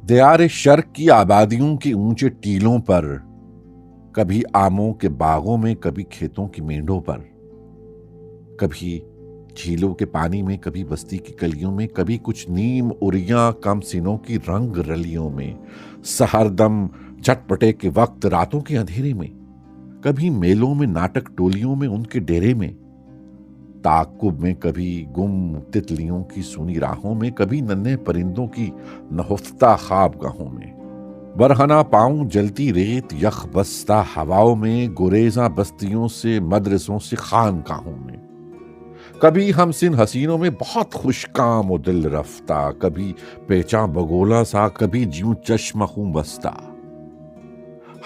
دیار شرق کی آبادیوں کے اونچے ٹیلوں پر، کبھی آموں کے باغوں میں، کبھی کھیتوں کی مینڈوں پر، کبھی جھیلوں کے پانی میں، کبھی بستی کی گلیوں میں، کبھی کچھ نیم اریاں کم سینوں کی رنگ رلیوں میں، سحردم جھٹ پٹے کے وقت راتوں کے اندھیرے میں، کبھی میلوں میں، ناٹک ٹولیوں میں، ان کے ڈیرے میں، تعاقب میں، کبھی گم تتلیوں کی سونی راہوں میں، کبھی ننھے پرندوں کی نہفتہ خواب گاہوں میں، برہنہ پاؤں جلتی ریت یخ بستہ ہواؤں میں، گریزاں بستیوں سے، مدرسوں سے، خانقاہوں میں، کبھی ہم سن حسینوں میں بہت خوش کام و دل رفتہ، کبھی پیچاں بگولا سا، کبھی جیوں چشم خوں بستہ،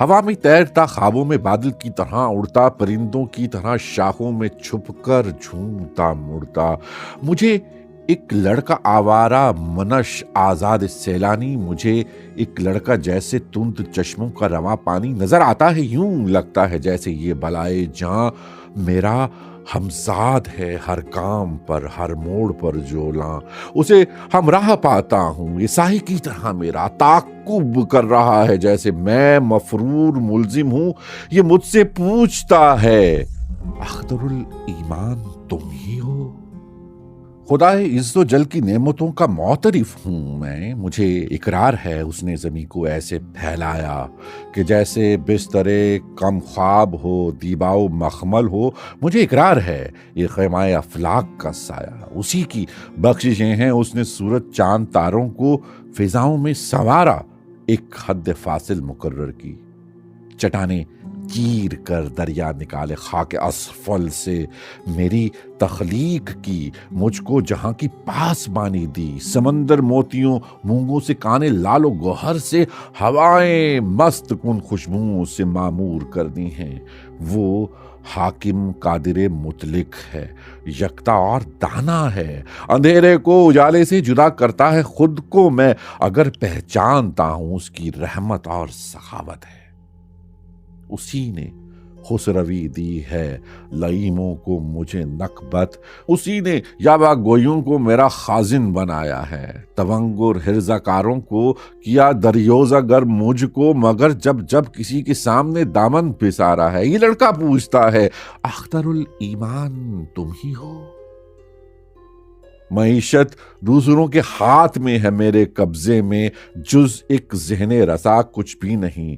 ہوا میں تیرتا، خوابوں میں بادل کی طرح اڑتا، پرندوں کی طرح شاخوں میں چھپ کر جھومتا مڑتا، مجھے ایک لڑکا آوارہ منش آزاد سیلانی، مجھے ایک لڑکا جیسے تند چشموں کا رواں پانی نظر آتا ہے، یوں لگتا ہے جیسے یہ بلائے جاں میرا ہمزاد ہے، ہر کام پر، ہر موڑ پر جولاں اسے ہمراہ پاتا ہوں، یہ ساہی کی طرح میرا تعاقب کر رہا ہے، جیسے میں مفرور ملزم ہوں، یہ مجھ سے پوچھتا ہے اختر الایمان تم ہی ہو؟ خدا عز و جل کی نعمتوں کا معترف ہوں میں، مجھے اقرار ہے اس نے زمیں کو ایسے پھیلایا کہ جیسے بسترے کم خواب ہو، دیباؤ مخمل ہو، مجھے اقرار ہے یہ خیمہ افلاک کا سایہ اسی کی بخششیں ہیں، اس نے سورج چاند تاروں کو فضاؤں میں سنوارا، ایک حد فاصل مقرر کی، چٹانیں چیر کر دریا نکالے خاک اسفل سے، میری تخلیق کی، مجھ کو جہاں کی پاسبانی دی، سمندر موتیوں مونگوں سے، کانے لال و گوہر سے، ہوائیں مست کن خوشبوؤں سے معمور کر دی ہیں، وہ حاکم قادر مطلق ہے، یکتا اور دانا ہے، اندھیرے کو اجالے سے جدا کرتا ہے، خود کو میں اگر پہچانتا ہوں اس کی رحمت اور سخاوت ہے، اسی نے خسروی دی ہے لئیموں کو مجھے نکبت، اسی نے یابا گویوں کو میرا خازن بنایا ہے، تونگر ہرزہ کاروں کو کیا دریوزہ گر مجھ کو، مگر جب جب کسی کے سامنے دامن پسارا ہے، یہ لڑکا پوچھتا ہے اختر الایمان تم ہی ہو؟ معیشت دوسروں کے ہاتھ میں ہے، میرے قبضے میں جز ایک ذہن رسا کچھ بھی نہیں،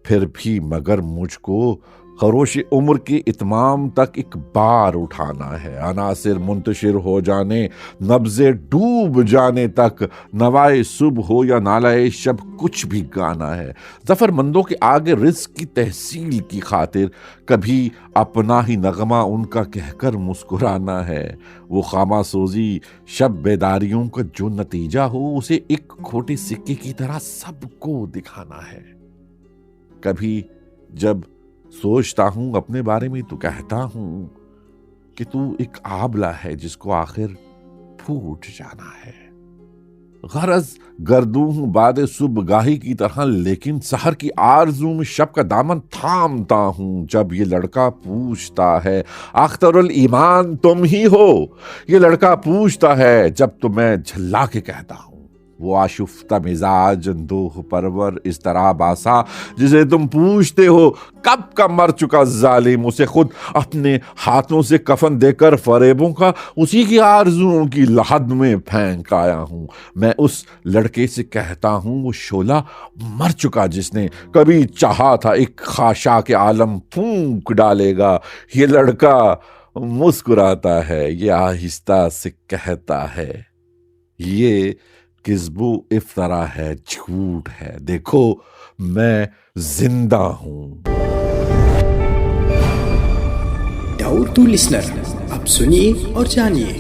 پھر بھی مگر مجھ کو خروش عمر کے اتمام تک ایک بار اٹھانا ہے، عناصر منتشر ہو جانے، نبضیں ڈوب جانے تک، نوائے صبح ہو یا نالائے شب کچھ بھی گانا ہے، ظفر مندوں کے آگے رزق کی تحصیل کی خاطر کبھی اپنا ہی نغمہ ان کا کہہ کر مسکرانا ہے، وہ خامہ سوزی شب بیداریوں کا جو نتیجہ ہو، اسے ایک کھوٹے سکے کی طرح سب کو دکھانا ہے، کبھی جب سوچتا ہوں اپنے بارے میں تو کہتا ہوں کہ تو ایک آبلہ ہے جس کو آخر پھوٹ جانا ہے، غرض گردوں ہوں باد صبح گاہی کی طرح، لیکن سحر کی آرزوں میں شب کا دامن تھامتا ہوں، جب یہ لڑکا پوچھتا ہے اختر الایمان تم ہی ہو، یہ لڑکا پوچھتا ہے جب تو میں جھلا کے کہتا ہوں، وہ آشفتہ مزاج اندوہ پرور اضطراب آسا جسے تم پوچھتے ہو کب کا مر چکا ظالم، اسے خود اپنے ہاتھوں سے کفن دے کر فریبوں کا اسی کی آرزوؤں کی لحد میں پھینک آیا ہوں، میں اس لڑکے سے کہتا ہوں وہ شعلہ مر چکا جس نے کبھی چاہا تھا ایک خاشاک عالم پھونک ڈالے گا، یہ لڑکا مسکراتا ہے، یہ آہستہ سے کہتا ہے یہ کذب و افطرا ہے، جھوٹ ہے، دیکھو میں زندہ ہوں۔ دا اردو لسنر، اب سنیے اور جانیے۔